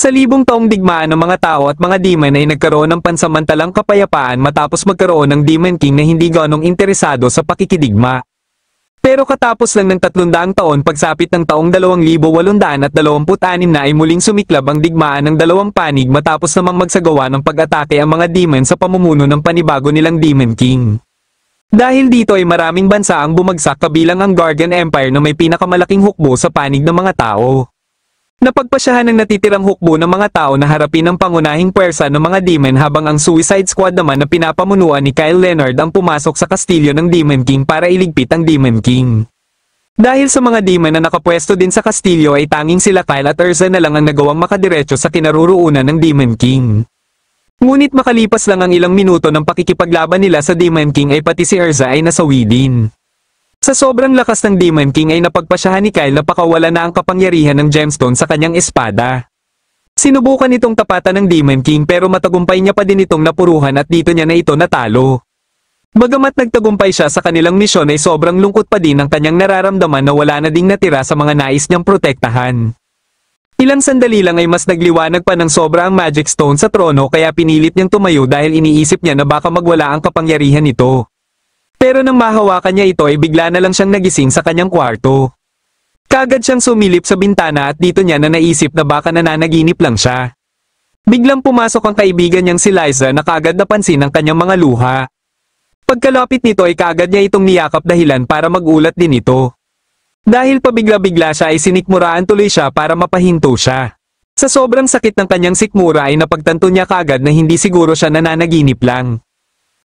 Sa libong taong digmaan ng mga tao at mga demon ay nagkaroon ng pansamantalang kapayapaan matapos magkaroon ng Demon King na hindi ganong interesado sa pakikidigma. Pero katapos lang ng 300 taon pagsapit ng taong 2826 na ay muling sumiklab ang digmaan ng dalawang panig matapos namang magsagawa ng pag-atake ang mga demon sa pamumuno ng panibago nilang Demon King. Dahil dito ay maraming bansa ang bumagsak kabilang ang Gargan Empire na may pinakamalaking hukbo sa panig ng mga tao. Napagpasyahan ng natitirang hukbo ng mga tao na harapin ang pangunahing puwersa ng mga demon habang ang Suicide Squad naman na pinapamunuan ni Kyle Leonard ang pumasok sa kastilyo ng Demon King para iligpit ang Demon King. Dahil sa mga demon na nakapwesto din sa kastilyo ay tanging sila Kyle at Urza na lang ang nagawang makadiretso sa kinaroroonan ng Demon King. Ngunit makalipas lang ang ilang minuto ng pakikipaglaban nila sa Demon King ay pati si Urza ay nasawi din. Sa sobrang lakas ng Demon King ay napagpasyahan ni Kyle na pakawala na ang kapangyarihan ng gemstone sa kanyang espada. Sinubukan itong tapatan ng Demon King pero matagumpay niya pa din itong napuruhan at dito niya na ito natalo. Bagamat nagtagumpay siya sa kanilang misyon ay sobrang lungkot pa din ang kanyang nararamdaman na wala na ding natira sa mga nais niyang protektahan. Ilang sandali lang ay mas nagliwanag pa ng sobra ang Magic Stone sa trono kaya pinilit niyang tumayo dahil iniisip niya na baka magwala ang kapangyarihan nito. Pero nang mahawakan niya ito ay bigla na lang siyang nagising sa kanyang kwarto. Kaagad siyang sumilip sa bintana at dito niya na naisip na baka nananaginip lang siya. Biglang pumasok ang kaibigan niyang si Liza na kaagad napansin ang kanyang mga luha. Pagkalapit nito ay kaagad niya itong niyakap dahilan para magulat din ito. Dahil pabigla-bigla siya ay sinikmuraan tuloy siya para mapahinto siya. Sa sobrang sakit ng kanyang sikmura ay napagtanto niya kaagad na hindi siguro siya nananaginip lang.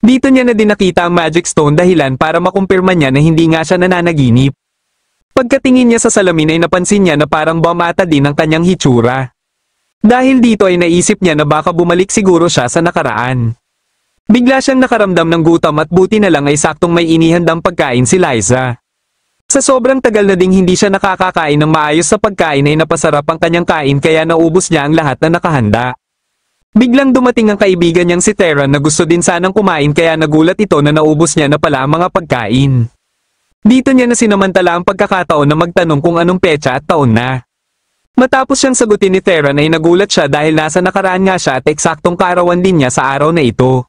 Dito niya na din nakita ang Magic Stone dahilan para makumpirma niya na hindi nga siya nananaginip. Pagkatingin niya sa salamin ay napansin niya na parang bumata din ang kanyang hitsura. Dahil dito ay naisip niya na baka bumalik siguro siya sa nakaraan. Bigla siyang nakaramdam ng gutom at buti na lang ay saktong may inihandang pagkain si Liza. Sa sobrang tagal na ding hindi siya nakakakain ng maayos sa pagkain ay napasarap ang kanyang kain kaya naubos niya ang lahat na nakahanda. Biglang dumating ang kaibigan niyang si Terran na gusto din sanang kumain kaya nagulat ito na naubos niya na pala ang mga pagkain. Dito niya na sinamantala ang pagkakataon na magtanong kung anong petsa at taon na. Matapos siyang sagutin ni Terran ay nagulat siya dahil nasa nakaraan nga siya at eksaktong kaarawan din niya sa araw na ito.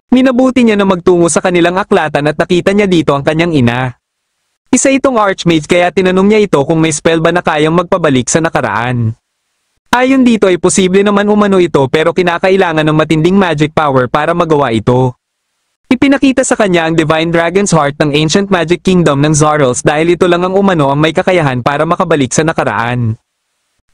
Minabuti niya na magtungo sa kanilang aklatan at nakita niya dito ang kanyang ina. Isa itong archmage kaya tinanong niya ito kung may spell ba na kayang magpabalik sa nakaraan. Ayon dito ay posible naman umano ito pero kinakailangan ng matinding magic power para magawa ito. Ipinakita sa kanya ang Divine Dragon's Heart ng Ancient Magic Kingdom ng Zarals dahil ito lang ang umano ang may kakayahan para makabalik sa nakaraan.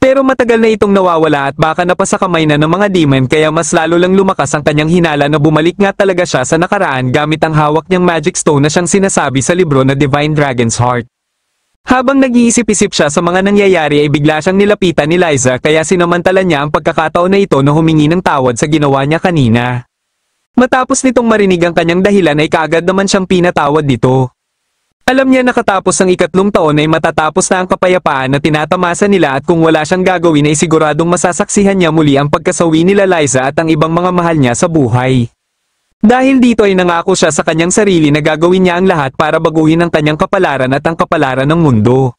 Pero matagal na itong nawawala at baka napasa kamay na ng mga demon kaya mas lalo lang lumakas ang kanyang hinala na bumalik nga talaga siya sa nakaraan gamit ang hawak niyang Magic Stone na siyang sinasabi sa libro na Divine Dragon's Heart. Habang nag-iisip-isip siya sa mga nangyayari ay bigla siyang nilapitan ni Liza kaya sinamantala niya ang pagkakataon na ito na humingi ng tawad sa ginawa niya kanina. Matapos nitong marinig ang kanyang dahilan ay kaagad naman siyang pinatawad dito. Alam niya na katapos ang 3 taon ay matatapos na ang kapayapaan na tinatamasa nila at kung wala siyang gagawin ay siguradong masasaksihan niya muli ang pagkasawi nila Liza at ang ibang mga mahal niya sa buhay. Dahil dito ay nangako siya sa kanyang sarili na gagawin niya ang lahat para baguhin ang kanyang kapalaran at ang kapalaran ng mundo.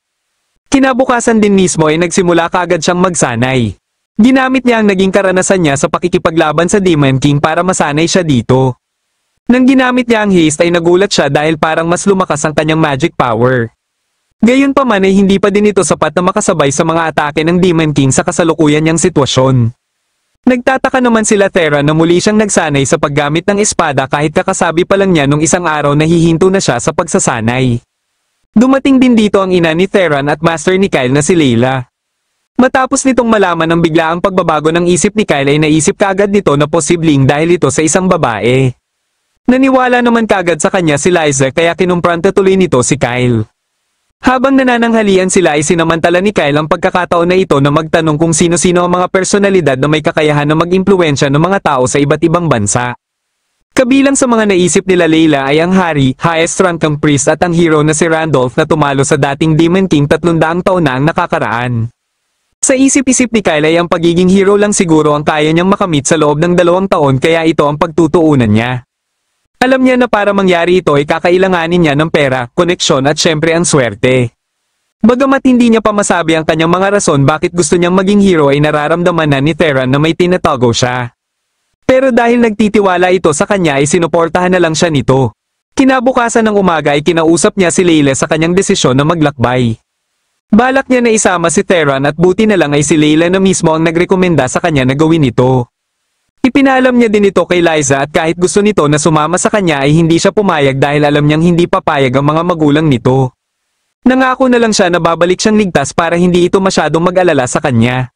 Kinabukasan din mismo ay nagsimula kaagad siyang magsanay. Ginamit niya ang naging karanasan niya sa pakikipaglaban sa Demon King para masanay siya dito. Nang ginamit niya ang haste ay nagulat siya dahil parang mas lumakas ang kanyang magic power. Gayunpaman ay hindi pa din ito sapat na makasabay sa mga atake ng Demon King sa kasalukuyan niyang sitwasyon. Nagtataka naman sila Terra na muli siyang nagsanay sa paggamit ng espada kahit kakasabi pa lang niya nung isang araw na hihinto na siya sa pagsasanay. Dumating din dito ang ina ni Theron at master ni Kyle na si Layla. Matapos nitong malaman ng biglaang pagbabago ng isip ni Kyle ay naisip kaagad nito na posibleng dahil ito sa isang babae. Naniwala naman kaagad sa kanya si Liza kaya kinumpranta tuloy nito si Kyle. Habang nanananghalian sila ay sinamantala ni Kyle ang pagkakataon na ito na magtanong kung sino-sino ang mga personalidad na may kakayahan na mag-impluwensya ng mga tao sa iba't ibang bansa. Kabilang sa mga naisip nila Layla ay ang hari, highest ranked priest at ang hero na si Randolph na tumalo sa dating Demon King 300 taon na ang nakakaraan. Sa isip-isip ni Kyle ay ang pagiging hero lang siguro ang kaya niyang makamit sa loob ng 2 taon kaya ito ang pagtutuunan niya. Alam niya na para mangyari ito ay kakailanganin niya ng pera, koneksyon at syempre ang swerte. Bagamat hindi niya pa masabi ang kanyang mga rason bakit gusto niyang maging hero ay nararamdaman na ni Theron na may tinatago siya. Pero dahil nagtitiwala ito sa kanya ay sinuportahan na lang siya nito. Kinabukasan ng umaga ay kinausap niya si Layla sa kanyang desisyon na maglakbay. Balak niya na isama si Theron at buti na lang ay si Layla na mismo ang nagrekomenda sa kanya na gawin ito. Ipinalam niya din ito kay Liza at kahit gusto nito na sumama sa kanya ay hindi siya pumayag dahil alam niyang hindi papayag ang mga magulang nito. Nangako na lang siya na babalik siyang ligtas para hindi ito masyadong mag-alala sa kanya.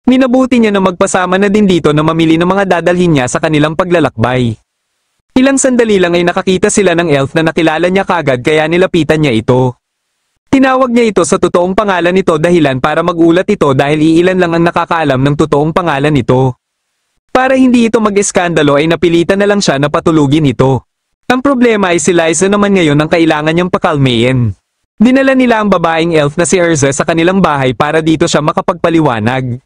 Minabuti niya na magpasama na din dito na mamili ng mga dadalhin niya sa kanilang paglalakbay. Ilang sandali lang ay nakakita sila ng elf na nakilala niya kagad kaya nilapitan niya ito. Tinawag niya ito sa totoong pangalan nito dahilan para magulat ito dahil iilan lang ang nakakaalam ng totoong pangalan nito. Para hindi ito mag-eskandalo ay napilitan na lang siya na patulugin ito. Ang problema ay si Liza naman ngayon ang kailangan niyang pakalmayin. Dinala nila ang babaeng elf na si Erza sa kanilang bahay para dito siya makapagpaliwanag.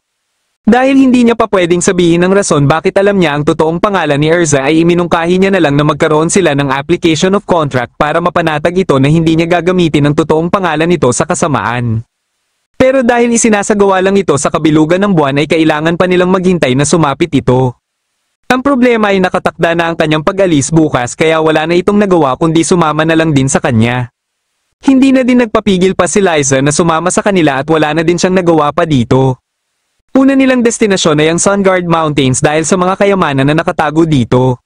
Dahil hindi niya pa pwedeng sabihin ang rason bakit alam niya ang totoong pangalan ni Erza ay iminungkahi niya na lang na magkaroon sila ng application of contract para mapanatag ito na hindi niya gagamitin ang totoong pangalan nito sa kasamaan. Pero dahil isinasagawa lang ito sa kabilugan ng buwan ay kailangan pa nilang maghintay na sumapit ito. Ang problema ay nakatakda na ang kanyang pag-alis bukas kaya wala na itong nagawa kundi sumama na lang din sa kanya. Hindi na din nagpapigil pa si Liza na sumama sa kanila at wala na din siyang nagawa pa dito. Una nilang destinasyon ay ang Sunguard Mountains dahil sa mga kayamanan na nakatago dito.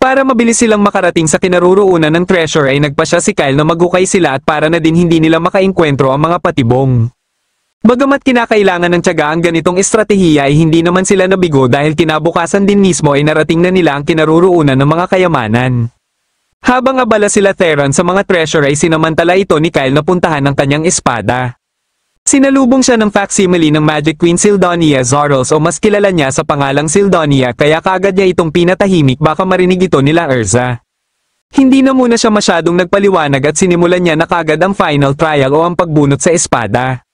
Para mabilis silang makarating sa kinaroroonan ng treasure ay nagpa siya si Kyle na maghukay sila at para na din hindi nila makaengkwentro ang mga patibong. Bagamat kinakailangan ng tiyaga ang ganitong estratehiya ay hindi naman sila nabigo dahil kinabukasan din mismo ay narating na nila ang kinaroroonan ng mga kayamanan. Habang abala sila Theron sa mga treasure ay sinamantala ito ni Kyle na puntahan ng kanyang espada. Sinalubong siya ng facsimile ng Magic Queen Sildonia Zorals o mas kilala niya sa pangalang Sildonia kaya kaagad niya itong pinatahimik baka marinig ito nila Erza. Hindi na muna siya masyadong nagpaliwanag at sinimulan niya na kaagad ang final trial o ang pagbunot sa espada.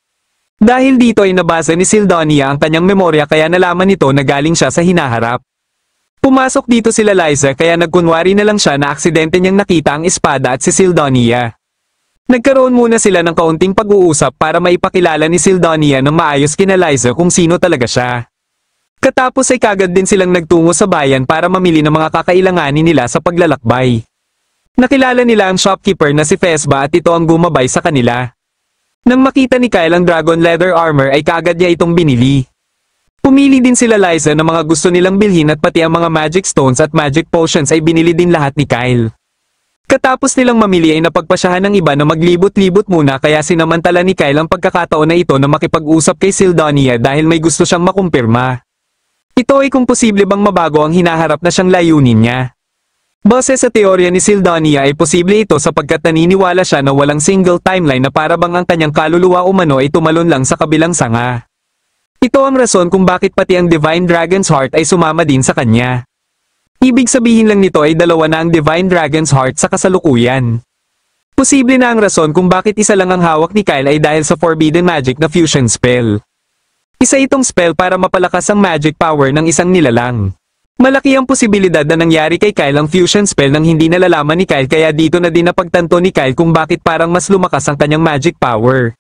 Dahil dito ay nabasa ni Sildonia ang kanyang memorya kaya nalaman nito na galing siya sa hinaharap. Pumasok dito sila Liza kaya nagkunwari na lang siya na aksidente niyang nakita ang espada at si Sildonia. Nagkaroon muna sila ng kaunting pag-uusap para maipakilala ni Sildonia ng maayos kina Liza kung sino talaga siya. Katapos ay kagad din silang nagtungo sa bayan para mamili ng mga kakailanganin nila sa paglalakbay. Nakilala nila ang shopkeeper na si Fesba at ito ang gumabay sa kanila. Nang makita ni Kyle ang dragon leather armor ay kagad niya itong binili. Pumili din sila Liza ng mga gusto nilang bilhin at pati ang mga magic stones at magic potions ay binili din lahat ni Kyle. Katapos nilang mamili ay napagpasyahan ng iba na maglibot-libot muna kaya sinamantala ni Kyle ang pagkakataon na ito na makipag-usap kay Sildonia dahil may gusto siyang makumpirma. Ito ay kung posible bang mabago ang hinaharap na siyang layunin niya. Base sa teorya ni Sildonia ay posible ito sapagkat naniniwala siya na walang single timeline na para bang ang kanyang kaluluwa umano ay tumalon lang sa kabilang sanga. Ito ang rason kung bakit pati ang Divine Dragon's Heart ay sumama din sa kanya. Ibig sabihin lang nito ay dalawa na ang Divine Dragon's Heart sa kasalukuyan. Posible na ang rason kung bakit isa lang ang hawak ni Kyle ay dahil sa Forbidden Magic na Fusion Spell. Isa itong spell para mapalakas ang magic power ng isang nilalang. Malaki ang posibilidad na nangyari kay Kyle ang Fusion Spell nang hindi nalalaman ni Kyle kaya dito na din napagtanto ni Kyle kung bakit parang mas lumakas ang kanyang magic power.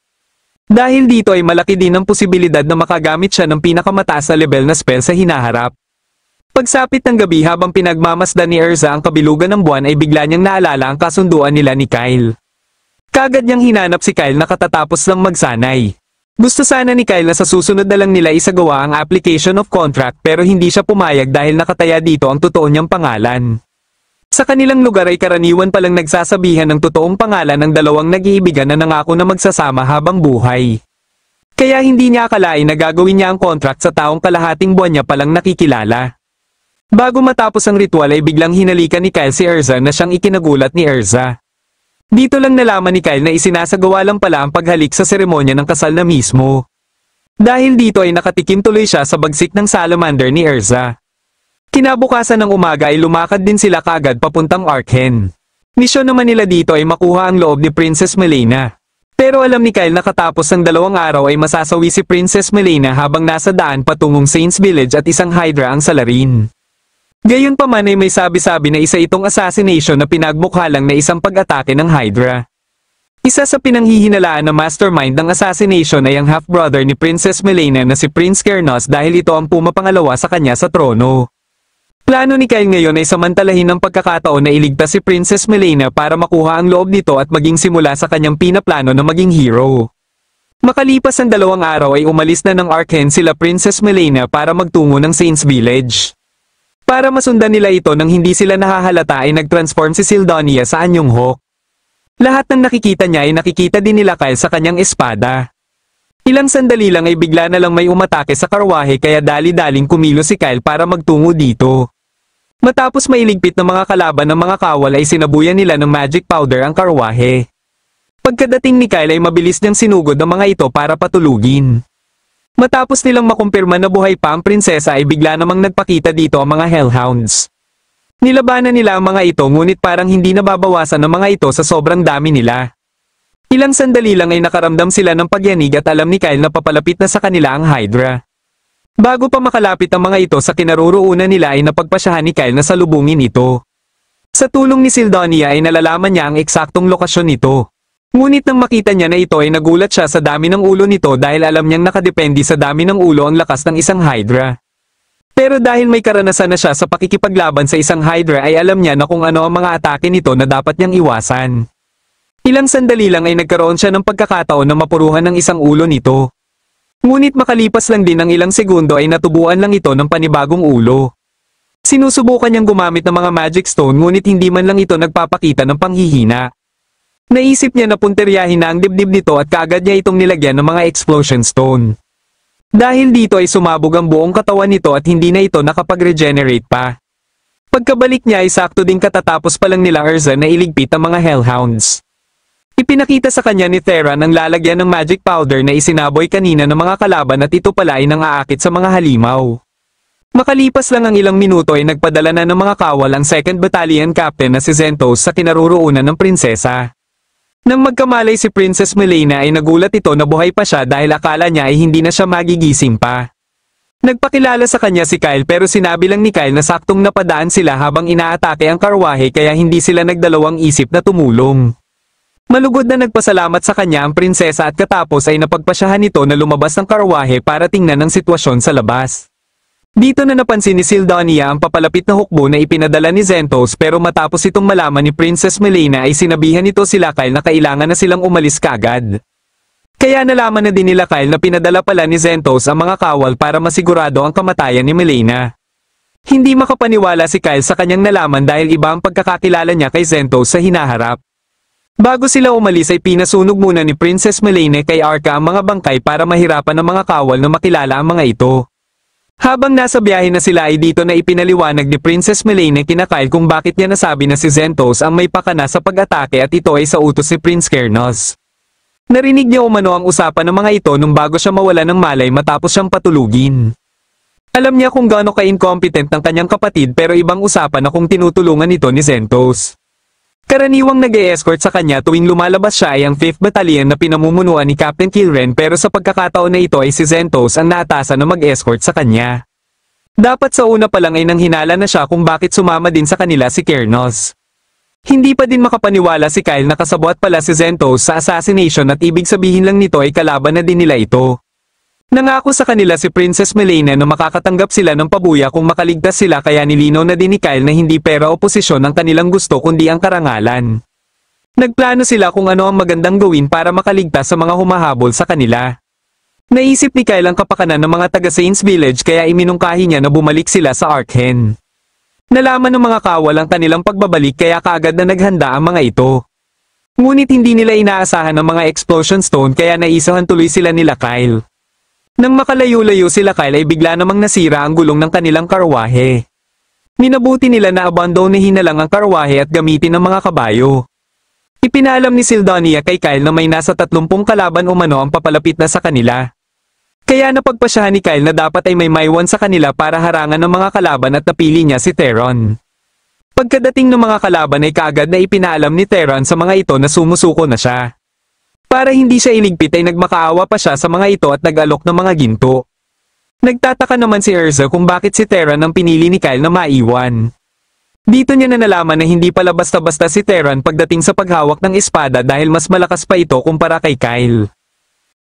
Dahil dito ay malaki din ang posibilidad na makagamit siya ng pinakamataas na level na spell sa hinaharap. Pagsapit ng gabi habang pinagmamasdan ni Erza ang kabilugan ng buwan ay bigla niyang naalala ang kasunduan nila ni Kyle. Kagad niyang hinanap si Kyle na katatapos lang magsanay. Gusto sana ni Kyle na sa susunod na lang nila isagawa ang application of contract pero hindi siya pumayag dahil nakataya dito ang totoo niyang pangalan. Sa kanilang lugar ay karaniwan palang nagsasabihan ng totoong pangalan ng dalawang nag-iibigan na nangako na magsasama habang buhay. Kaya hindi niya akalain na gagawin niya ang contract sa taong kalahating buwan niya palang nakikilala. Bago matapos ang ritual ay biglang hinalikan ni Kyle si Erza na siyang ikinagulat ni Erza. Dito lang nalaman ni Kyle na isinasagawa lang pala ang paghalik sa seremonya ng kasal na mismo. Dahil dito ay nakatikim tuloy siya sa bagsik ng salamander ni Erza. Kinabukasan ng umaga ay lumakad din sila kaagad papuntang Arkhen. Misyon naman nila dito ay makuha ang loob ni Princess Melina. Pero alam ni Kyle na katapos ng 2 araw ay masasawi si Princess Melina habang nasa daan patungong Saints Village at isang Hydra ang salarin. Gayunpaman ay may sabi-sabi na isa itong assassination na pinagmukha lang na isang pag-atake ng Hydra. Isa sa pinanghihinalaan na mastermind ng assassination ay ang half-brother ni Princess Melena na si Prince Kernos dahil ito ang pumapangalawa sa kanya sa trono. Plano ni Kyle ngayon ay samantalahin ang pagkakataon na iligtas si Princess Melena para makuha ang loob nito at maging simula sa kanyang pinaplano na maging hero. Makalipas ang 2 araw ay umalis na ng Arkhen sila Princess Melena para magtungo ng Saints Village. Para masundan nila ito nang hindi sila nahahalata ay nag-transform si Sildonia sa Anyong Hawk. Lahat ng nakikita niya ay nakikita din nila Kyle sa kanyang espada. Ilang sandali lang ay bigla na lang may umatake sa karwahe kaya dali-daling kumilos si Kyle para magtungo dito. Matapos mailigpit ng mga kalaban ng mga kawal ay sinabuyan nila ng magic powder ang karwahe. Pagkadating ni Kyle ay mabilis niyang sinugod ang mga ito para patulugin. Matapos nilang makumpirma na buhay pa ang prinsesa ay bigla namang nagpakita dito ang mga hellhounds. Nilabanan nila ang mga ito ngunit parang hindi nababawasan ng mga ito sa sobrang dami nila. Ilang sandali lang ay nakaramdam sila ng pagyanig at alam ni Kyle na papalapit na sa kanila ang Hydra. Bago pa makalapit ang mga ito sa kinaroroonan nila ay napagpasyahan ni Kyle na salubungin ito. Sa tulong ni Sildonia ay nalalaman niya ang eksaktong lokasyon nito. Ngunit nang makita niya na ito ay nagulat siya sa dami ng ulo nito dahil alam niyang nakadepende sa dami ng ulo ang lakas ng isang Hydra. Pero dahil may karanasan na siya sa pakikipaglaban sa isang Hydra ay alam niya na kung ano ang mga atake nito na dapat niyang iwasan. Ilang sandali lang ay nagkaroon siya ng pagkakataon na mapuruhan ng isang ulo nito. Ngunit makalipas lang din ng ilang segundo ay natubuan lang ito ng panibagong ulo. Sinusubukan niyang gumamit ng mga magic stone ngunit hindi man lang ito nagpapakita ng panghihina. Naisip niya na punteryahin na ang dibdib nito at kaagad niya itong nilagyan ng mga explosion stone. Dahil dito ay sumabog ang buong katawan nito at hindi na ito nakapag-regenerate pa. Pagkabalik niya ay sakto din katatapos pa lang nila Urza na iligpit ang mga hellhounds. Ipinakita sa kanya ni Theron ang lalagyan ng magic powder na isinaboy kanina ng mga kalaban at ito pala ay nang-aakit sa mga halimaw. Makalipas lang ang ilang minuto ay nagpadala na ng mga kawal ang 2nd Battalion Captain na si Zentos sa kinaroroonan ng prinsesa. Nang magkamalay si Princess Melena ay nagulat ito na buhay pa siya dahil akala niya ay hindi na siya magigising pa. Nagpakilala sa kanya si Kyle pero sinabi lang ni Kyle na saktong napadaan sila habang inaatake ang karwahe kaya hindi sila nagdalawang isip na tumulong. Malugod na nagpasalamat sa kanya ang prinsesa at katapos ay napagpasyahan nito na lumabas ng karwahe para tingnan ang sitwasyon sa labas. Dito na napansin ni Sildonia ang papalapit na hukbo na ipinadala ni Zentos pero matapos itong malaman ni Princess Melena ay sinabihan nito sila Kyle na kailangan na silang umalis kaagad. Kaya nalaman na din nila Kyle na pinadala pala ni Zentos ang mga kawal para masigurado ang kamatayan ni Melena. Hindi makapaniwala si Kyle sa kanyang nalaman dahil iba ang pagkakakilala niya kay Zentos sa hinaharap. Bago sila umalis ay pinasunog muna ni Princess Melena kay Arca ang mga bangkay para mahirapan ng mga kawal na makilala ang mga ito. Habang nasa biyahe na sila ay dito na ipinaliwanag ni Princess Melena kina Kyle kung bakit niya nasabi na si Zentos ang may pakana sa pag-atake at ito ay sa utos ni Prince Kernos. Narinig niya umano ang usapan ng mga ito nung bago siya mawala ng malay matapos siyang patulugin. Alam niya kung gaano ka-incompetent ng kanyang kapatid pero ibang usapan na kung tinutulungan ito ni Zentos. Karaniwang nag-e-escort sa kanya tuwing lumalabas siya ay ang 5th Battalion na pinamumunuan ni Captain Kilren pero sa pagkakataon na ito ay si Zentos ang naatasan na mag-escort sa kanya. Dapat sa una pa lang ay nanghinala na siya kung bakit sumama din sa kanila si Kernos. Hindi pa din makapaniwala si Kyle na kasabwat pala si Zentos sa assassination at ibig sabihin lang nito ay kalaban na din nila ito. Nangako sa kanila si Princess Melena na makakatanggap sila ng pabuya kung makaligtas sila kaya nilinaw na din ni Kyle na hindi pera o posisyon ang kanilang gusto kundi ang karangalan. Nagplano sila kung ano ang magandang gawin para makaligtas sa mga humahabol sa kanila. Naisip ni Kyle ang kapakanan ng mga taga Saints Village kaya iminungkahi niya na bumalik sila sa Arkhen. Nalaman ng mga kawal ang kanilang pagbabalik kaya kaagad na naghanda ang mga ito. Ngunit hindi nila inaasahan ang mga explosion stone kaya naisahan tuloy sila nila Kyle. Nang makalayo-layo sila Kyle ay bigla namang nasira ang gulong ng kanilang karwahe. Minabuti nila na abandonahin na lang ang karwahe at gamitin ng mga kabayo. Ipinalam ni Sildonia kay Kyle na may nasa 30 kalaban umano ang papalapit na sa kanila. Kaya napagpasyahan ni Kyle na dapat ay may maiwan sa kanila para harangan ng mga kalaban at napili niya si Theron. Pagkadating ng mga kalaban ay kaagad na ipinaalam ni Theron sa mga ito na sumusuko na siya. Para hindi siya iligpit ay nagmakaawa pa siya sa mga ito at nag-alok ng mga ginto. Nagtataka naman si Urza kung bakit si Theron ang pinili ni Kyle na maiwan. Dito niya na nalaman na hindi pala basta-basta si Terran pagdating sa paghawak ng espada dahil mas malakas pa ito kumpara kay Kyle.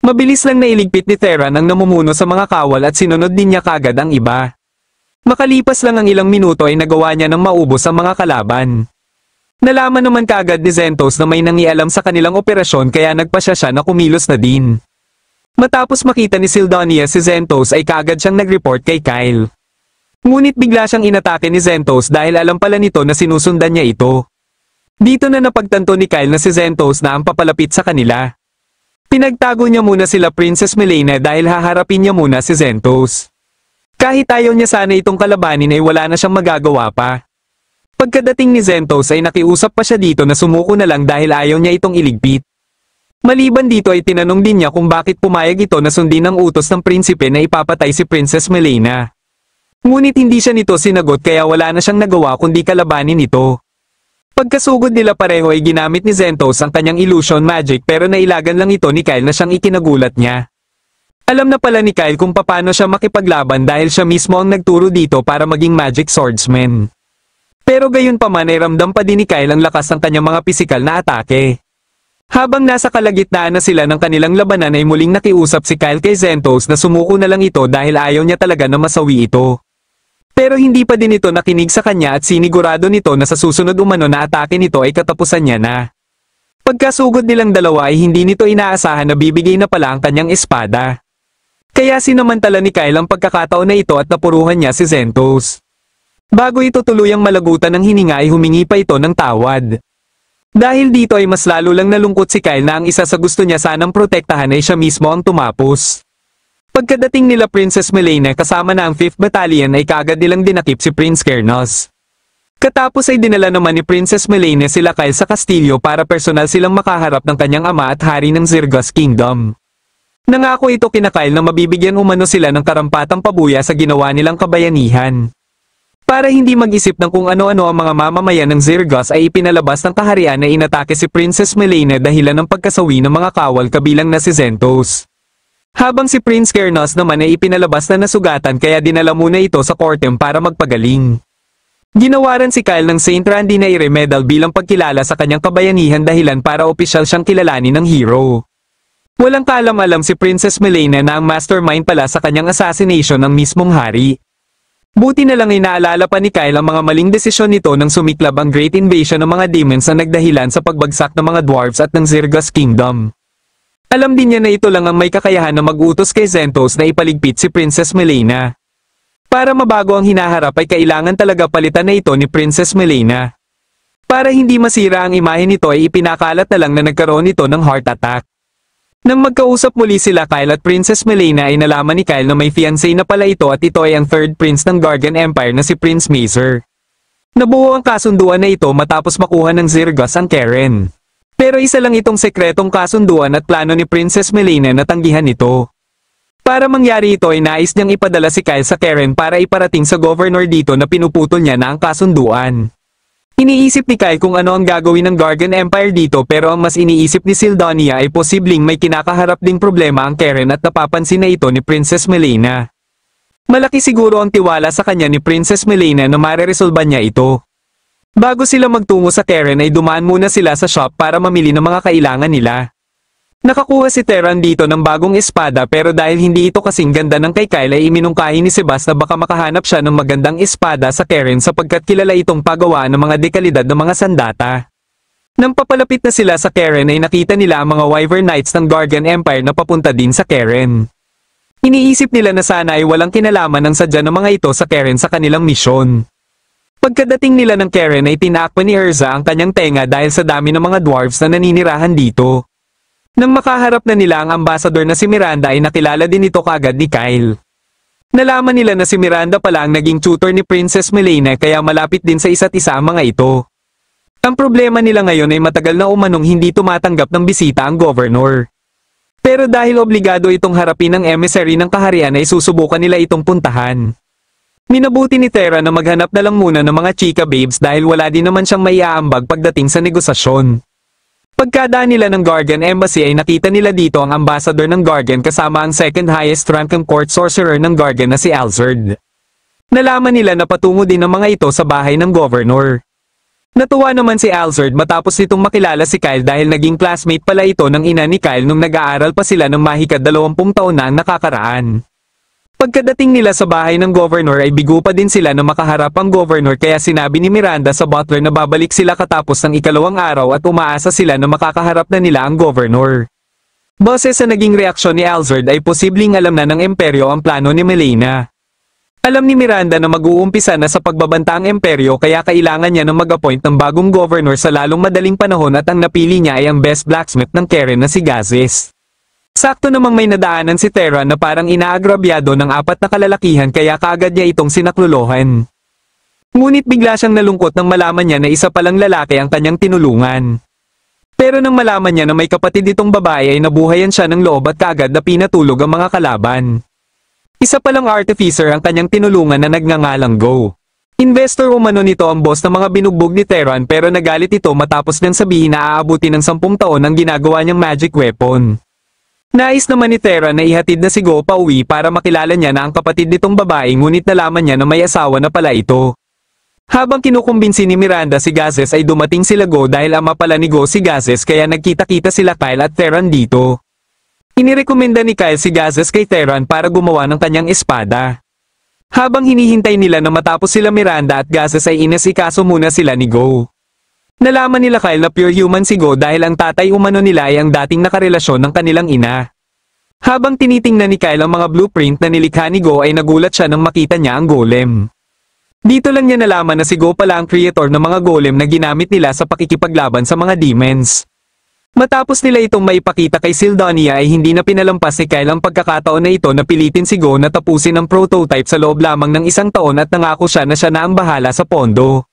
Mabilis lang nailigpit ni Terran ang namumuno sa mga kawal at sinunod din niya kagad ang iba. Makalipas lang ang ilang minuto ay nagawa niya ng maubos ang mga kalaban. Nalaman naman kagad ni Zentos na may nangialam sa kanilang operasyon kaya nagpasya siya na kumilos na din. Matapos makita ni Sildonia si Zentos ay kaagad siyang nag-report kay Kyle. Ngunit bigla siyang inatake ni Zentos dahil alam pala nito na sinusundan niya ito. Dito na napagtanto ni Kyle na si Zentos na ang papalapit sa kanila. Pinagtago niya muna sila Princess Milena dahil haharapin niya muna si Zentos. Kahit ayaw niya sana itong kalabanin ay wala na siyang magagawa pa. Pagkadating ni Zentos ay nakiusap pa siya dito na sumuko na lang dahil ayaw niya itong iligpit. Maliban dito ay tinanong din niya kung bakit pumayag ito na sundin ang utos ng prinsipe na ipapatay si Princess Milena. Ngunit hindi siya nito sinagot kaya wala na siyang nagawa kundi kalabanin ito. Pagkasugod nila pareho ay ginamit ni Zentos ang kanyang illusion magic pero nailagan lang ito ni Kyle na siyang ikinagulat niya. Alam na pala ni Kyle kung paano siya makipaglaban dahil siya mismo ang nagturo dito para maging magic swordsman. Pero gayon pa man ay ramdam pa din ni Kyle ang lakas ng kanyang mga pisikal na atake. Habang nasa kalagitnaan na sila ng kanilang labanan ay muling nakiusap si Kyle kay Zentos na sumuko na lang ito dahil ayaw niya talaga na masawi ito. Pero hindi pa din ito nakinig sa kanya at sinigurado nito na sa susunod umano na atake nito ay katapusan niya na. Pagkasugod nilang dalawa ay hindi nito inaasahan na bibigay na pala ang kanyang espada. Kaya sinamantala ni Kyle ang pagkakataon na ito at napuruhan niya si Zentos. Bago ito tuluyang malagutan ng hininga ay humingi pa ito ng tawad. Dahil dito ay mas lalo lang nalungkot si Kyle na ang isa sa gusto niya sanang protektahan ay siya mismo ang tumapos. Pagkadating nila Princess Milena kasama na ang 5th Battalion ay kaagad nilang dinakip si Prince Kernos. Katapos ay dinala naman ni Princess Milena sila Kyle sa kastilyo para personal silang makaharap ng kanyang ama at hari ng Zirgus Kingdom. Nangako ito kina Kyle na mabibigyan umano sila ng karampatang pabuya sa ginawa nilang kabayanihan. Para hindi mag-isip ng kung ano-ano ang mga mamamayan ng Zirgus ay ipinalabas ng kaharian na inatake si Princess Milena dahilan ng pagkasawi ng mga kawal kabilang na si Zentos. Habang si Prince Kernos naman ay ipinalabas na nasugatan kaya dinala muna ito sa courtem para magpagaling. Ginawaran si Kyle ng Saint Randy Naire Medal bilang pagkilala sa kanyang kabayanihan dahilan para opisyal siyang kilalanin ng hero. Walang kaalam-alam si Princess Milena na ang mastermind pala sa kanyang assassination ng mismong hari. Buti na lang ay naalala pa ni Kyle ang mga maling desisyon nito nang sumiklab ang Great Invasion ng mga demons na nagdahilan sa pagbagsak ng mga dwarves at ng Zirgus Kingdom. Alam din niya na ito lang ang may kakayahan na mag-utos kay Zentos na ipaligpit si Princess Milena. Para mabago ang hinaharap ay kailangan talaga palitan na ito ni Princess Milena. Para hindi masira ang imahe nito ay ipinakalat na lang na nagkaroon ito ng heart attack. Nang magkausap muli sila Kyle at Princess Milena ay nalaman ni Kyle na may fiancé na pala ito at ito ay ang 3rd prince ng Gargan Empire na si Prince Mazer. Nabuo ang kasunduan na ito matapos makuha ng Zirgus ang Keren. Pero isa lang itong sekretong kasunduan at plano ni Princess Milena na tanggihan ito. Para mangyari ito ay nais niyang ipadala si Kyle sa Keren para iparating sa governor dito na pinuputol niya na ang kasunduan. Iniisip ni Kyle kung ano ang gagawin ng Gargan Empire dito pero ang mas iniisip ni Sildonia ay posibleng may kinakaharap ding problema ang Keren at napapansin na ito ni Princess Milena. Malaki siguro ang tiwala sa kanya ni Princess Milena na mareresolba niya ito. Bago sila magtungo sa Keren ay dumaan muna sila sa shop para mamili ng mga kailangan nila. Nakakuha si Terran dito ng bagong espada pero dahil hindi ito kasing ganda ng kay Kyle ay iminungkahi ni Sebas na baka makahanap siya ng magandang espada sa Keren sapagkat kilala itong pagawaan ng mga dekalidad ng mga sandata. Nang papalapit na sila sa Keren ay nakita nila ang mga Wyvern Knights ng Gargan Empire na papunta din sa Keren. Iniisip nila na sana ay walang kinalaman ang sadya ng mga ito sa Keren sa kanilang misyon. Pagkadating nila ng Keren ay tinakpan ni Urza ang kanyang tenga dahil sa dami ng mga dwarves na naninirahan dito. Nang makaharap na nila ang ambasador na si Miranda ay nakilala din ito kaagad ni Kyle. Nalaman nila na si Miranda pala ang naging tutor ni Princess Milena kaya malapit din sa isa't isa ang mga ito. Ang problema nila ngayon ay matagal na umanong hindi tumatanggap ng bisita ang governor. Pero dahil obligado itong harapin ng emissary ng kaharian ay susubukan nila itong puntahan. Minabuti ni Terra na maghanap na lang muna ng mga chika babes dahil wala din naman siyang maiaambag pagdating sa negosasyon. Pagkadaan nila ng Gargan Embassy ay nakita nila dito ang ambassador ng Gargan kasama ang second highest rank ng court sorcerer ng Gargan na si Alzard. Nalaman nila na patungo din ang mga ito sa bahay ng governor. Natuwa naman si Alzard matapos nitong makilala si Kyle dahil naging classmate pala ito ng ina ni Kyle nung nag-aaral pa sila ng mahigit 20 taon na ang nakakaraan. Pagkadating nila sa bahay ng governor ay bigo pa din sila na makaharap ang governor kaya sinabi ni Miranda sa butler na babalik sila katapos ng ikalawang araw at umaasa sila na makakaharap na nila ang governor. Base sa naging reaksyon ni Alzard ay posibleng alam na ng imperyo ang plano ni Melina. Alam ni Miranda na mag-uumpisa na sa pagbabanta ang imperyo kaya kailangan niya na mag-appoint ng bagong governor sa lalong madaling panahon at ang napili niya ay ang best blacksmith ng Keren na si Gazes. Sakto namang may nadaanan si Terran na parang inaagrabyado ng 4 na kalalakihan kaya kaagad niya itong sinaklolohan. Ngunit bigla siyang nalungkot nang malaman niya na isa palang lalaki ang kanyang tinulungan. Pero nang malaman niya na may kapatid itong babae ay nabuhayan siya ng loob at kaagad na pinatulog ang mga kalaban. Isa palang artificer ang kanyang tinulungan na nagngangalang Go. Investor umano nito ang boss ng mga binugbog ni Terran pero nagalit ito matapos niyang sabihin na aabuti ng 10 taon ang ginagawa niyang magic weapon. Nais naman ni Terran na ihatid na si Go pauwi para makilala niya na ang kapatid nitong babae ngunit nalaman niya na may asawa na pala ito. Habang kinukumbinsi ni Miranda si Gazes ay dumating sila Go dahil ama pala ni Go si Gazes kaya nagkita-kita sila Kyle at Terran dito. Inirekomenda ni Kyle si Gazes kay Terran para gumawa ng kanyang espada. Habang hinihintay nila na matapos sila Miranda at Gazes ay inasikaso muna sila ni Go. Nalaman nila Kyle na pure human si Go dahil ang tatay umano nila ay ang dating nakarelasyon ng kanilang ina. Habang tinitingnan ni Kyle ang mga blueprint na nilikha ni Go ay nagulat siya nang makita niya ang golem. Dito lang niya nalaman na si Go pala ang creator ng mga golem na ginamit nila sa pakikipaglaban sa mga demons. Matapos nila itong maipakita kay Sildonia ay hindi na pinalampas ni Kyle ang pagkakataon na ito na pilitin si Go na tapusin ang prototype sa loob lamang ng 1 taon at nangako siya na ang bahala sa pondo.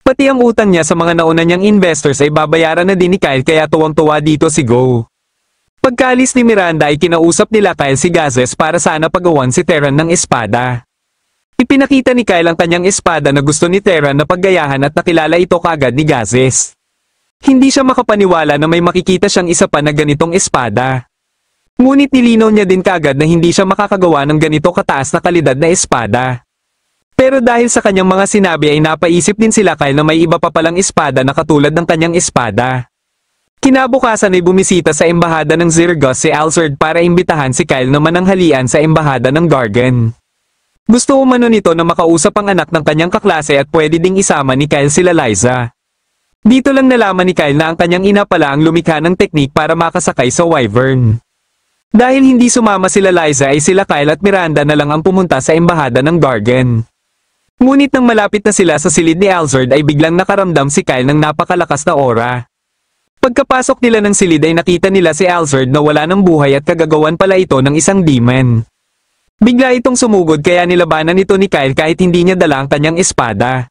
Pati ang utang niya sa mga nauna niyang investors ay babayaran na din ni Kyle kaya tuwang-tuwa dito si Go. Pagkaalis ni Miranda ay kinausap nila Kyle si Gazes para sana pagawan si Terran ng espada. Ipinakita ni Kyle ang kanyang espada na gusto ni Terran na paggayahan at nakilala ito kaagad ni Gazes. Hindi siya makapaniwala na may makikita siyang isa pa na ganitong espada. Ngunit nilinaw niya din kaagad na hindi siya makakagawa ng ganito kataas na kalidad na espada. Pero dahil sa kanyang mga sinabi ay napaisip din sila Kyle na may iba pa palang espada na katulad ng kanyang espada. Kinabukasan ay bumisita sa embahada ng Zirgos si Alzard para imbitahan si Kyle na mananghalian sa embahada ng Gargan. Gusto umano nito na makausap ang anak ng kanyang kaklase at pwede ding isama ni Kyle sila Liza. Dito lang nalaman ni Kyle na ang kanyang ina pala ang lumikha ng teknik para makasakay sa Wyvern. Dahil hindi sumama sila Liza ay sila Kyle at Miranda na lang ang pumunta sa embahada ng Gargan. Ngunit nang malapit na sila sa silid ni Alzard ay biglang nakaramdam si Kyle ng napakalakas na aura. Pagkapasok nila ng silid ay nakita nila si Alzard na wala ng buhay at kagagawan pala ito ng isang demon. Bigla itong sumugod kaya nilabanan ito ni Kyle kahit hindi niya dala ang kanyang espada.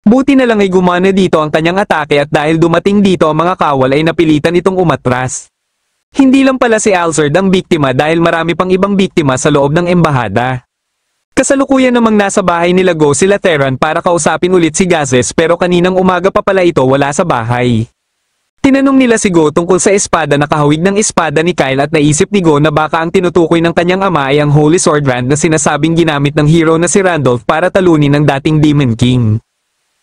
Buti na lang ay gumana dito ang kanyang atake at dahil dumating dito ang mga kawal ay napilitan itong umatras. Hindi lang pala si Alzard ang biktima dahil marami pang ibang biktima sa loob ng embahada. Kasalukuyan namang nasa bahay nila Go sila Terran para kausapin ulit si Gazes pero kaninang umaga pa pala ito wala sa bahay. Tinanong nila si Go tungkol sa espada na kahawig ng espada ni Kyle at naisip ni Go na baka ang tinutukoy ng kanyang ama ay ang Holy Sword Rand na sinasabing ginamit ng hero na si Randolph para talunin ang dating Demon King.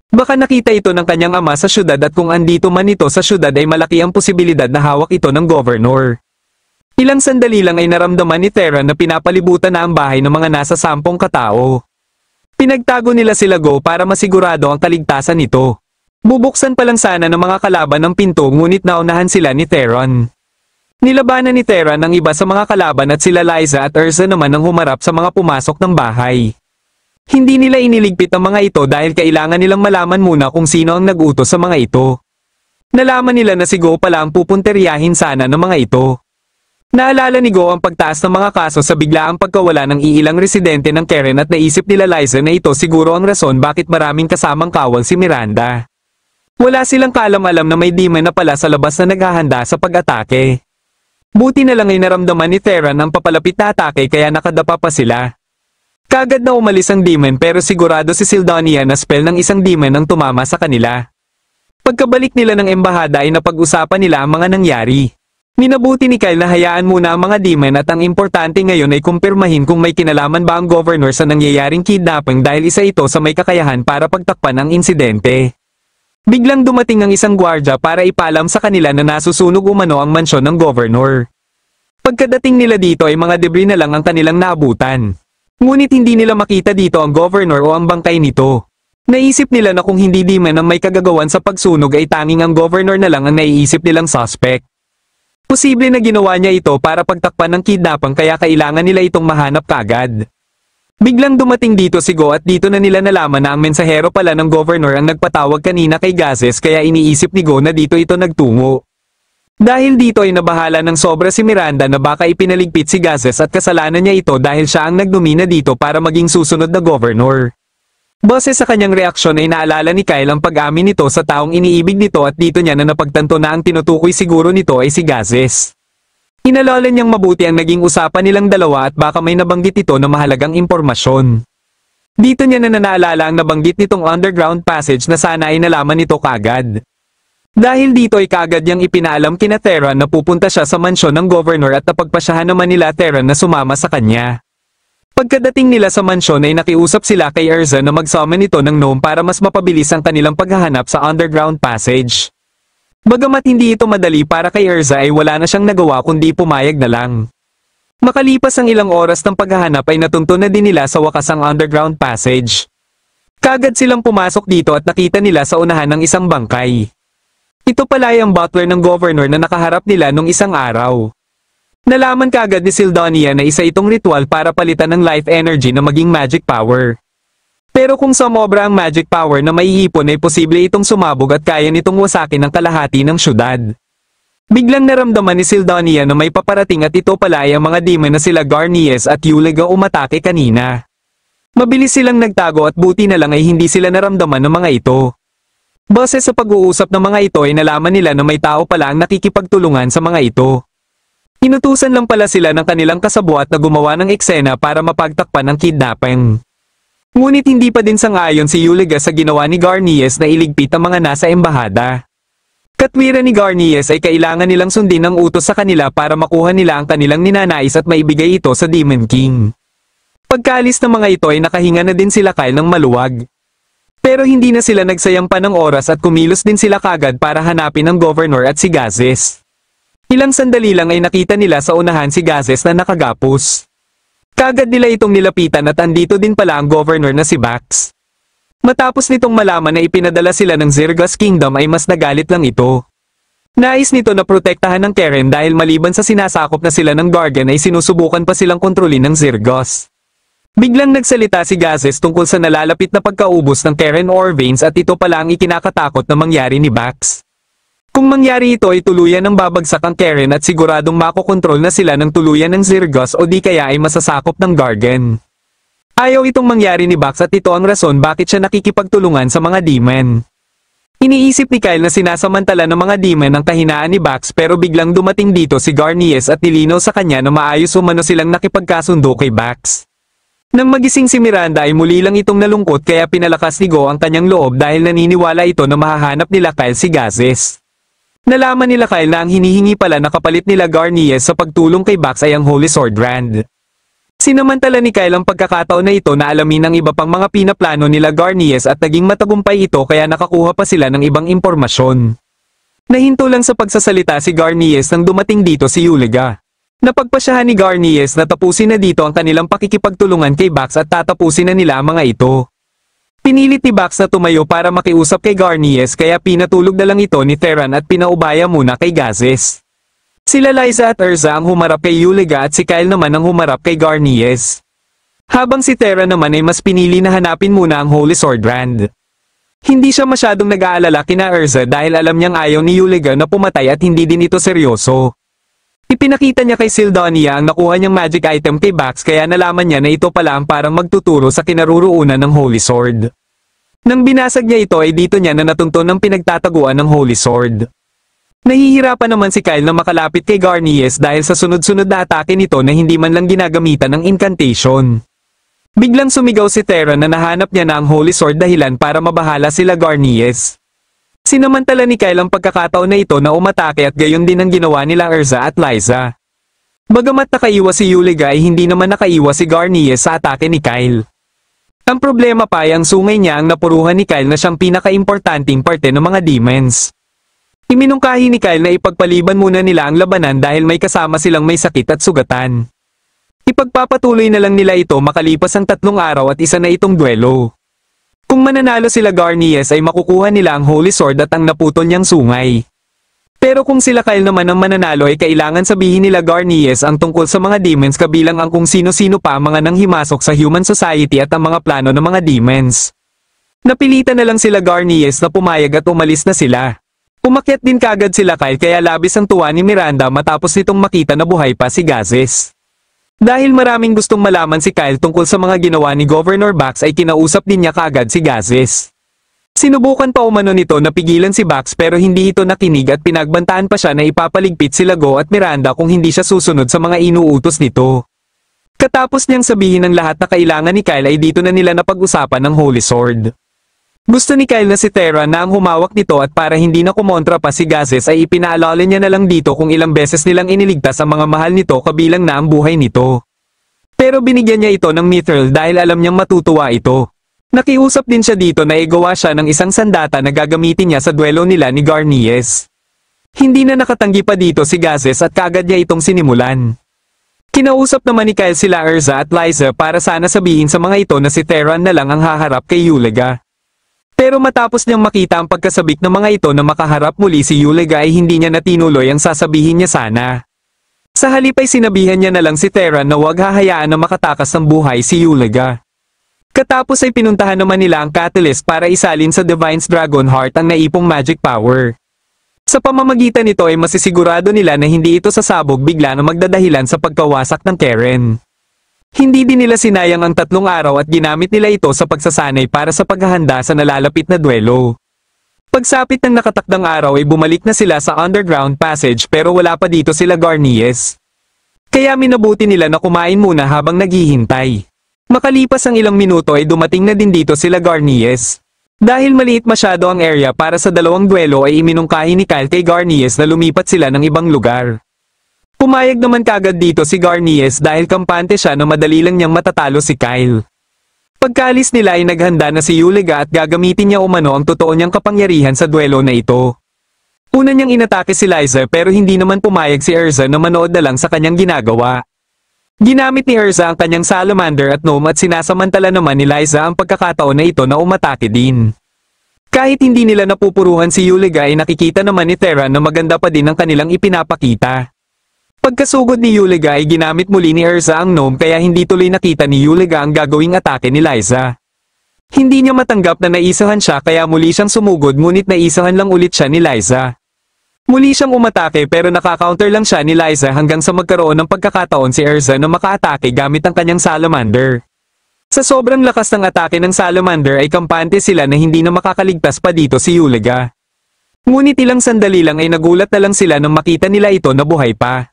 Baka nakita ito ng kanyang ama sa syudad at kung andito man ito sa syudad ay malaki ang posibilidad na hawak ito ng governor. Ilang sandali lang ay naramdaman ni Terran na pinapalibutan na ang bahay ng mga nasa 10 katao. Pinagtago nila sila Go para masigurado ang kaligtasan nito. Bubuksan pa lang sana ng mga kalaban ng pinto ngunit naunahan sila ni Terran. Nilabanan ni Terran ang iba sa mga kalaban at sila Liza at Ursa naman ang humarap sa mga pumasok ng bahay. Hindi nila iniligpit ang mga ito dahil kailangan nilang malaman muna kung sino ang nag-utos sa mga ito. Nalaman nila na si Go pala ang pupunteryahin sana ng mga ito. Naalala ni Go ang pagtaas ng mga kaso sa biglaang pagkawala ng iilang residente ng Keren at naisip nila Liza na ito siguro ang rason bakit maraming kasamang kawal si Miranda. Wala silang kaalam-alam na may demon na pala sa labas na naghahanda sa pag-atake. Buti na lang ay naramdaman ni Terran ang papalapit na atake kaya nakadapa pa sila. Kagad na umalis ang demon pero sigurado si Sildonia na spell ng isang demon ang tumama sa kanila. Pagkabalik nila ng embahada ay napag-usapan nila ang mga nangyari. Minabuti ni Kyle na hayaan muna ang mga demon at ang importante ngayon ay kumpirmahin kung may kinalaman ba ang governor sa nangyayaring kidnapping dahil isa ito sa may kakayahan para pagtakpan ang insidente. Biglang dumating ang isang gwardya para ipaalam sa kanila na nasusunog umano ang mansyon ng governor. Pagkadating nila dito ay mga debris na lang ang kanilang naabutan. Ngunit hindi nila makita dito ang governor o ang bangkay nito. Naisip nila na kung hindi demon ang may kagagawan sa pagsunog ay tanging ang governor na lang ang naiisip nilang suspect. Posible na ginawa niya ito para pagtakpan ng kidnapping kaya kailangan nila itong mahanap kaagad. Biglang dumating dito si Go at dito na nila nalaman na ang mensahero pala ng governor ang nagpatawag kanina kay Gazes kaya iniisip ni Go na dito ito nagtungo. Dahil dito ay nabahala ng sobra si Miranda na baka ipinaligpit si Gazes at kasalanan niya ito dahil siya ang nagdumina dito para maging susunod na governor. Base sa kanyang reaksyon ay naalala ni Kyle ang pag-amin nito sa taong iniibig nito at dito niya na napagtanto na ang tinutukoy siguro nito ay si Gazes. Inalala niyang mabuti ang naging usapan nilang dalawa at baka may nabanggit ito na mahalagang impormasyon. Dito niya na naalala ang nabanggit nitong underground passage na sana ay nalaman nito kaagad. Dahil dito ay kaagad niyang ipinaalam kina Theron na pupunta siya sa mansyon ng governor at napagpasyahan naman nila Theron na sumama sa kanya. Pagkadating nila sa mansyon ay nakiusap sila kay Erza na mag-summon ito ng gnome para mas mapabilis ang kanilang paghahanap sa underground passage. Bagamat hindi ito madali para kay Erza ay wala na siyang nagawa kundi pumayag na lang. Makalipas ang ilang oras ng paghahanap ay natunto na din nila sa wakas ang underground passage. Kaagad silang pumasok dito at nakita nila sa unahan ng isang bangkay. Ito pala ay ang butler ng governor na nakaharap nila nung isang araw. Nalaman kaagad ni Sildonia na isa itong ritual para palitan ng life energy na maging magic power. Pero kung sumobra ang magic power na maiipon ay posible itong sumabog at kaya nitong wasakin ang kalahati ng syudad. Biglang naramdaman ni Sildonia na may paparating at ito pala ay ang mga demon na sila Garnies at Yuliga umatake kanina. Mabilis silang nagtago at buti na lang ay hindi sila naramdaman ng mga ito. Base sa pag-uusap ng mga ito ay nalaman nila na may tao pala ang nakikipagtulungan sa mga ito. Inutusan lang pala sila ng kanilang kasabwat na gumawa ng eksena para mapagtakpan ang kidnapping. Ngunit hindi pa din sang-ayon si Yuliga sa ginawa ni Garnies na iligpit ang mga nasa embahada. Katwiran ni Garnies ay kailangan nilang sundin ang utos sa kanila para makuha nila ang kanilang ninanais at maibigay ito sa Demon King. Pagkaalis ng mga ito ay nakahinga na din sila Kyle ng maluwag. Pero hindi na sila nagsayang pa ng oras at kumilos din sila kagad para hanapin ang governor at si Gazes. Ilang sandali lang ay nakita nila sa unahan si Gazes na nakagapos. Kagad nila itong nilapitan at andito din pala ang governor na si Bax. Matapos nitong malaman na ipinadala sila ng Zirgus Kingdom ay mas nagalit lang ito. Nais nito na protektahan ng Keren dahil maliban sa sinasakop na sila ng Gargan ay sinusubukan pa silang kontrolin ng Zirgus. Biglang nagsalita si Gazes tungkol sa nalalapit na pagkaubos ng Keren Orvanes at ito pala ang ikinakatakot na mangyari ni Bax. Kung mangyari ito ay tuluyan ng babagsak ang Keren at siguradong makokontrol na sila ng tuluyan ng Zirgus o di kaya ay masasakop ng Gargan. Ayaw itong mangyari ni Bax at ito ang rason bakit siya nakikipagtulungan sa mga demon. Iniisip ni Kyle na sinasamantala ng mga demon ang kahinaan ni Bax pero biglang dumating dito si Garnies at nilinaw sa kanya na maayos umano silang nakipagkasundo kay Bax. Nang magising si Miranda ay muli lang itong nalungkot kaya pinalakas ni Go ang kanyang loob dahil naniniwala ito na mahahanap nila Kyle si Gazes. Nalaman nila Kyle na ang hinihingi pala na kapalit nila Garnies sa pagtulong kay Bax ay ang Holy Sword Brand. Sinamantala ni Kyle ang pagkakataon na ito na alamin ang iba pang mga pinaplano nila Garnies at naging matagumpay ito kaya nakakuha pa sila ng ibang impormasyon. Nahinto lang sa pagsasalita si Garnies nang dumating dito si Yuliga. Napagpasyahan ni Garnies na tapusin na dito ang kanilang pakikipagtulungan kay Bax at tatapusin na nila ang mga ito. Pinilit ni Bax na tumayo para makiusap kay Garnies kaya pinatulog na lang ito ni Theron at pinaubaya muna kay Gazes. Sila Liza at Erza ang humarap kay Yuliga at si Kyle naman ang humarap kay Garnies. Habang si Theron naman ay mas pinili na hanapin muna ang Holy Sword Brand. Hindi siya masyadong nag-aalala kina Erza dahil alam niyang ayaw ni Yuliga na pumatay at hindi din ito seryoso. Ipinakita niya kay Sildonia ang nakuha niyang magic item kay Bax kaya nalaman niya na ito pala ang parang magtuturo sa kinaruruunan ng Holy Sword. Nang binasag niya ito ay dito niya na natunto ng pinagtataguan ng Holy Sword. Nahihirapan naman si Kyle na makalapit kay Garnies dahil sa sunod-sunod na atake nito na hindi man lang ginagamitan ng incantation. Biglang sumigaw si Theron na nahanap niya na ang Holy Sword dahilan para mabahala sila Garnies. Sinamantala ni Kyle ang pagkakataon na ito na umatake at gayon din ang ginawa nila Erza at Liza. Bagamat nakaiwas si Yuliga ay hindi naman nakaiwas si Garnies sa atake ni Kyle. Ang problema pa ay ang sungay niya ang napuruhan ni Kyle na siyang pinaka-importanting parte ng mga demons. Iminungkahi ni Kyle na ipagpaliban muna nila ang labanan dahil may kasama silang may sakit at sugatan. Ipagpapatuloy na lang nila ito makalipas ang 3 araw at isa na itong duelo. Kung mananalo sila Garnies ay makukuha nila ang Holy Sword at ang naputol niyang sungay. Pero kung sila Kyle naman ang mananalo ay kailangan sabihin nila Garnies ang tungkol sa mga demons kabilang ang kung sino-sino pa ang mga nanghimasok sa human society at ang mga plano ng mga demons. Napilitan na lang sila Garnies na pumayag at umalis na sila. Umakyat din kagad sila Kyle kaya labis ang tuwa ni Miranda matapos nitong makita na buhay pa si Gazes. Dahil maraming gustong malaman si Kyle tungkol sa mga ginawa ni Governor Bax ay kinausap din niya kaagad si Gazes. Sinubukan pa umano nito na pigilan si Bax pero hindi ito nakinig at pinagbantaan pa siya na ipapaligpit sila Go at Miranda kung hindi siya susunod sa mga inuutos nito. Katapos niyang sabihin ang lahat na kailangan ni Kyle ay dito na nila napag-usapan ng Holy Sword. Gusto ni Kyle na si Terra na ang humawak nito at para hindi na kumontra pa si Gazes ay ipinaalala niya na lang dito kung ilang beses nilang iniligtas ang mga mahal nito kabilang na ang buhay nito. Pero binigyan niya ito ng mithril dahil alam niyang matutuwa ito. Nakiusap din siya dito na igawa siya ng isang sandata na gagamitin niya sa duelo nila ni Garnies. Hindi na nakatanggi pa dito si Gazes at kaagad niya itong sinimulan. Kinausap naman ni Kyle sila Erza at Liza para sana sabihin sa mga ito na si Terran na lang ang haharap kay Yuliga. Pero matapos niyang makita ang pagkasabik ng mga ito na makaharap muli si Yuliga ay hindi niya natinuloy ang sasabihin niya sana. Sa halip ay sinabihan niya na lang si Terran na huwag hahayaan na makatakas ng buhay si Yuliga. Katapos ay pinuntahan naman nila ang Catalyst para isalin sa Divine's Dragon Heart ang naipong magic power. Sa pamamagitan nito ay masisigurado nila na hindi ito sasabog bigla na magdadahilan sa pagkawasak ng Karen. Hindi din nila sinayang ang 3 araw at ginamit nila ito sa pagsasanay para sa paghahanda sa nalalapit na duelo. Pagsapit ng nakatakdang araw ay bumalik na sila sa underground passage pero wala pa dito sila Garnies. Kaya minabuti nila na kumain muna habang naghihintay. Makalipas ang ilang minuto ay dumating na din dito sila Garnies. Dahil maliit masyado ang area para sa 2 duelo ay iminungkahi ni Kyle kay Garnies na lumipat sila ng ibang lugar. Pumayag naman kagad dito si Garnies dahil kampante siya na madali lang niyang matatalo si Kyle. Pagkaalis nila ay naghanda na si Yuliga at gagamitin niya umano ang totoo niyang kapangyarihan sa duelo na ito. Una niyang inatake si Liza pero hindi naman pumayag si Erza na manood na lang sa kanyang ginagawa. Ginamit ni Erza ang kanyang salamander at gnome at sinasamantala naman ni Liza ang pagkakataon na ito na umatake din. Kahit hindi nila napupuruhan si Yuliga ay nakikita naman ni Terra na maganda pa din ang kanilang ipinapakita. Pagkasugod ni Yuliga ay ginamit muli ni Erza ang gnome kaya hindi tuloy nakita ni Yuliga ang gagawing atake ni Liza. Hindi niya matanggap na naisahan siya kaya muli siyang sumugod ngunit naisahan lang ulit siya ni Liza. Muli siyang umatake pero nakaka-counter lang siya ni Liza hanggang sa magkaroon ng pagkakataon si Erza na makaatake gamit ang kanyang salamander. Sa sobrang lakas ng atake ng salamander ay kampante sila na hindi na makakaligtas pa dito si Yuliga. Ngunit ilang sandali lang ay nagulat na lang sila nang makita nila ito na buhay pa.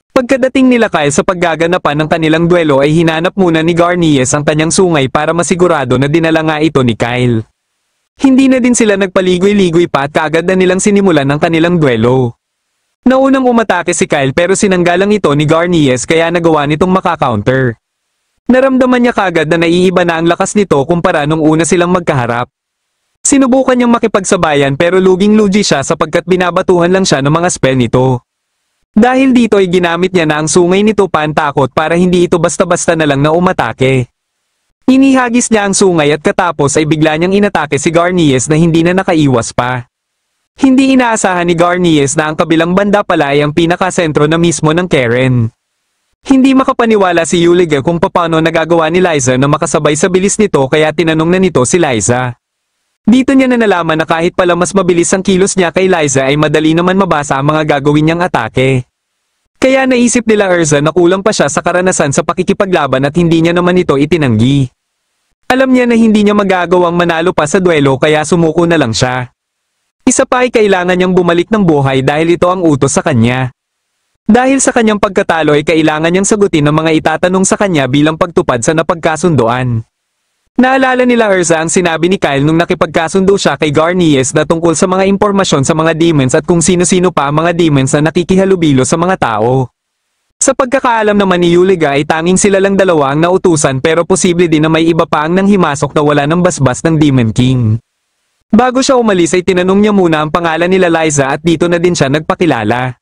Pagkadating nila Kyle sa paggaganapan ng kanilang duelo ay hinanap muna ni Garnies ang kanyang sungay para masigurado na dinala nga ito ni Kyle. Hindi na din sila nagpaligoy-ligoy pa at kaagad na nilang sinimulan ang kanilang duelo. Naunang umatake si Kyle pero sinanggalang ito ni Garnies kaya nagawa nitong makakounter. Naramdaman niya kaagad na naiiba na ang lakas nito kumpara nung una silang magkaharap. Sinubukan niyang makipagsabayan pero luging-lugi siya sapagkat binabatuhan lang siya ng mga spell nito. Dahil dito ay ginamit niya na ang sungay nito pantakot para hindi ito basta-basta na lang na umatake. Inihagis niya ang sungay at katapos ay bigla niyang inatake si Garnies na hindi na nakaiwas pa. Hindi inaasahan ni Garnies na ang kabilang banda pala ay ang pinakasentro na mismo ng Karen. Hindi makapaniwala si Yuliga kung paano nagagawa ni Liza na makasabay sa bilis nito kaya tinanong na nito si Liza. Dito niya na nalaman na kahit pala mas mabilis ang kilos niya kay Liza ay madali naman mabasa ang mga gagawin niyang atake. Kaya naisip nila Erza na kulang pa siya sa karanasan sa pakikipaglaban at hindi niya naman ito itinanggi. Alam niya na hindi niya magagawang manalo pa sa duelo kaya sumuko na lang siya. Isa pa ay kailangan niyang bumalik ng buhay dahil ito ang utos sa kanya. Dahil sa kanyang pagkatalo ay kailangan niyang sagutin ang mga itatanong sa kanya bilang pagtupad sa napagkasunduan. Naalala nila Erza ang sinabi ni Kyle nung nakipagkasundo siya kay Garnies na tungkol sa mga impormasyon sa mga demons at kung sino-sino pa ang mga demons na nakikihalubilo sa mga tao. Sa pagkakaalam naman ni Yuliga ay tanging sila lang dalawa ang nautusan pero posible din na may iba pa ang nanghimasok na wala ng basbas ng Demon King. Bago siya umalis ay tinanong niya muna ang pangalan nila Liza at dito na din siya nagpakilala.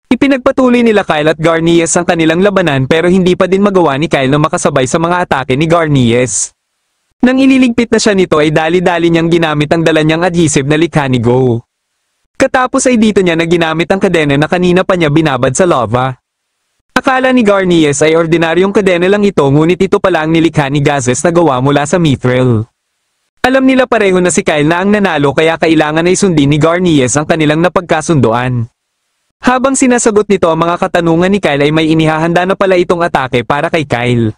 Ipinagpatuloy nila Kyle at Garnies ang kanilang labanan pero hindi pa din magawa ni Kyle na makasabay sa mga atake ni Garnies. Nang ililigpit na siya nito ay dali-dali niyang ginamit ang dala niyang adhesive na likha ni Go. Katapos ay dito niya na ginamit ang kadena na kanina pa niya binabad sa lava. Akala ni Garnies ay ordinaryong kadena lang ito ngunit ito pala ang nilikha ni Gazes na gawa mula sa mithril. Alam nila pareho na si Kyle na ang nanalo kaya kailangan ay sundin ni Garnies ang kanilang napagkasundoan. Habang sinasagot nito ang mga katanungan ni Kyle ay may inihahanda na pala itong atake para kay Kyle.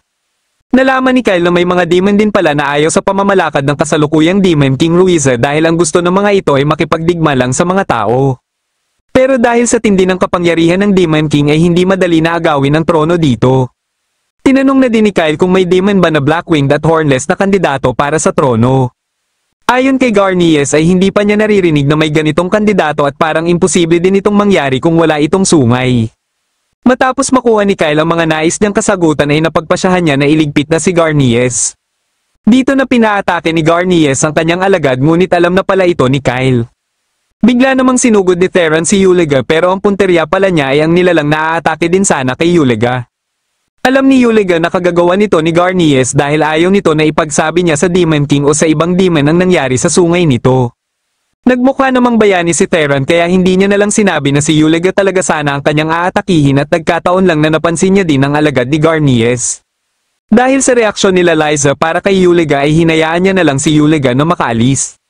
Nalaman ni Kyle na may mga demon din pala na ayaw sa pamamalakad ng kasalukuyang Demon King Ruiza dahil ang gusto ng mga ito ay makipagdigma lang sa mga tao. Pero dahil sa tindi ng kapangyarihan ng Demon King ay hindi madali na agawin ang trono dito. Tinanong na din ni Kyle kung may demon ba na Blackwinged at Hornless na kandidato para sa trono. Ayon kay Garnies ay hindi pa niya naririnig na may ganitong kandidato at parang imposible din itong mangyari kung wala itong sungay. Matapos makuha ni Kyle ang mga nais niyang kasagutan ay napagpasyahan niya na iligpit na si Garnies. Dito na pinaatake ni Garnies ang kanyang alagad ngunit alam na pala ito ni Kyle. Bigla namang sinugod ni Theron si Yuliga pero ang punteriya pala niya ay ang nilalang naaatake din sana kay Yuliga. Alam ni Yuliga na kagagawa nito ni Garnies dahil ayaw nito na ipagsabi niya sa Demon King o sa ibang demon ang nangyari sa sungay nito. Nagmukha namang bayani si Theron kaya hindi niya nalang sinabi na si Yuliga talaga sana ang kanyang aatakihin at nagkataon lang na napansin niya din ang alagad ni Garnies. Dahil sa reaksyon nila Liza para kay Yuliga ay hinayaan niya na lang si Yuliga na makaalis.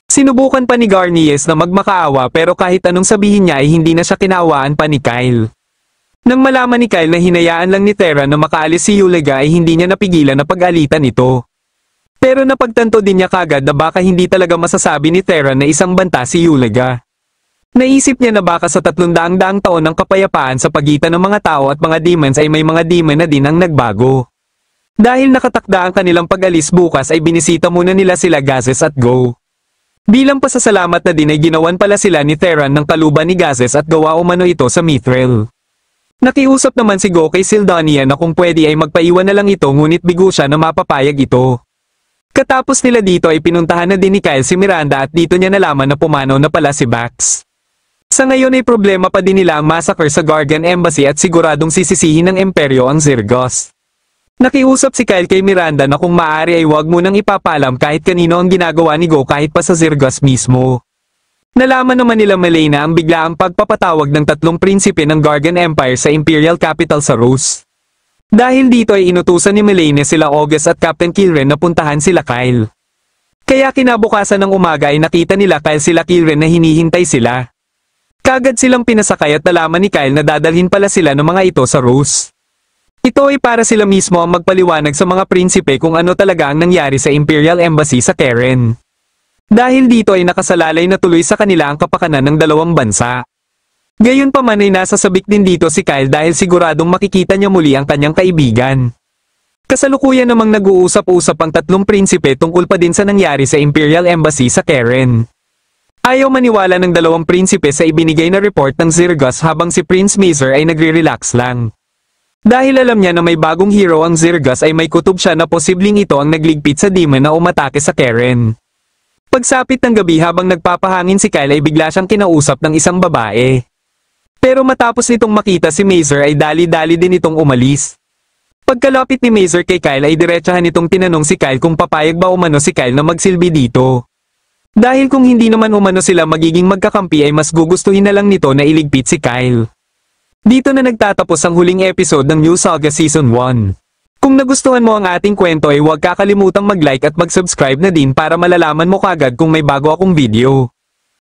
Sinubukan pa ni Garnies na magmakaawa pero kahit anong sabihin niya ay hindi na siya kinawaan pa ni Kyle. Nang malaman ni Kyle na hinayaan lang ni Theron na makaalis si Yuliga ay hindi niya napigilan na pag-alitan ito. Pero napagtanto din niya kagad na baka hindi talaga masasabi ni Theron na isang banta si Yuliga. Naisip niya na baka sa 300 taon ng kapayapaan sa pagitan ng mga tao at mga demons ay may mga demon na din ang nagbago. Dahil nakatakda ang kanilang pag-alis bukas ay binisita muna nila sila Gazes at Go. Bilang pasasalamat na din ay ginawan pala sila ni Theron ng kaluban ni Gazes at gawa umano ito sa mithril. Nakiusap naman si Go kay Sildonia na kung pwede ay magpaiwan na lang ito ngunit bigo siya na mapapayag ito. Katapos nila dito ay pinuntahan na din ni Kyle si Miranda at dito niya nalaman na pumanaw na pala si Bax. Sa ngayon ay problema pa din nila ang massacre sa Gargan Embassy at siguradong sisisihin ng Imperyo ang Zirgos. Nakiusap si Kyle kay Miranda na kung maaari ay huwag munang ipapalam kahit kanino ang ginagawa ni Go kahit pa sa Zirgos mismo. Nalaman naman nila Melena ang biglaang pagpapatawag ng 3 prinsipe ng Gargan Empire sa Imperial Capital sa Rus. Dahil dito ay inutusan ni Melena sila August at Captain Kilren na puntahan sila Kyle. Kaya kinabukasan ng umaga ay nakita nila Kyle sila Kilren na hinihintay sila. Kagad silang pinasakay at nalaman ni Kyle na dadalhin pala sila ng mga ito sa Rus. Ito ay para sila mismo ang magpaliwanag sa mga prinsipe kung ano talaga ang nangyari sa Imperial Embassy sa Keren. Dahil dito ay nakasalalay na tuloy sa kanila ang kapakanan ng 2 bansa. Gayunpaman ay nasasabik din dito si Kyle dahil siguradong makikita niya muli ang kanyang kaibigan. Kasalukuyan namang nag-uusap-usap ang 3 prinsipe tungkol pa din sa nangyari sa Imperial Embassy sa Keren. Ayaw maniwala ng 2 prinsipe sa ibinigay na report ng Zirgos habang si Prince Mazer ay nagre-relax lang. Dahil alam niya na may bagong hero ang Zirgos ay may kutob siya na posibleng ito ang nagligpit sa demon na umatake sa Keren. Pagsapit ng gabi habang nagpapahangin si Kyle ay bigla siyang kinausap ng isang babae. Pero matapos nitong makita si Mazer ay dali-dali din itong umalis. Pagkalapit ni Mazer kay Kyle ay diretsahan nitong tinanong si Kyle kung papayag ba umano si Kyle na magsilbi dito. Dahil kung hindi naman umano sila magiging magkakampi ay mas gugustuhin na lang nito na iligpit si Kyle. Dito na nagtatapos ang huling episode ng New Saga Season 1. Kung nagustuhan mo ang ating kwento ay huwag kakalimutang mag-like at mag-subscribe na din para malalaman mo kagad kung may bago akong video.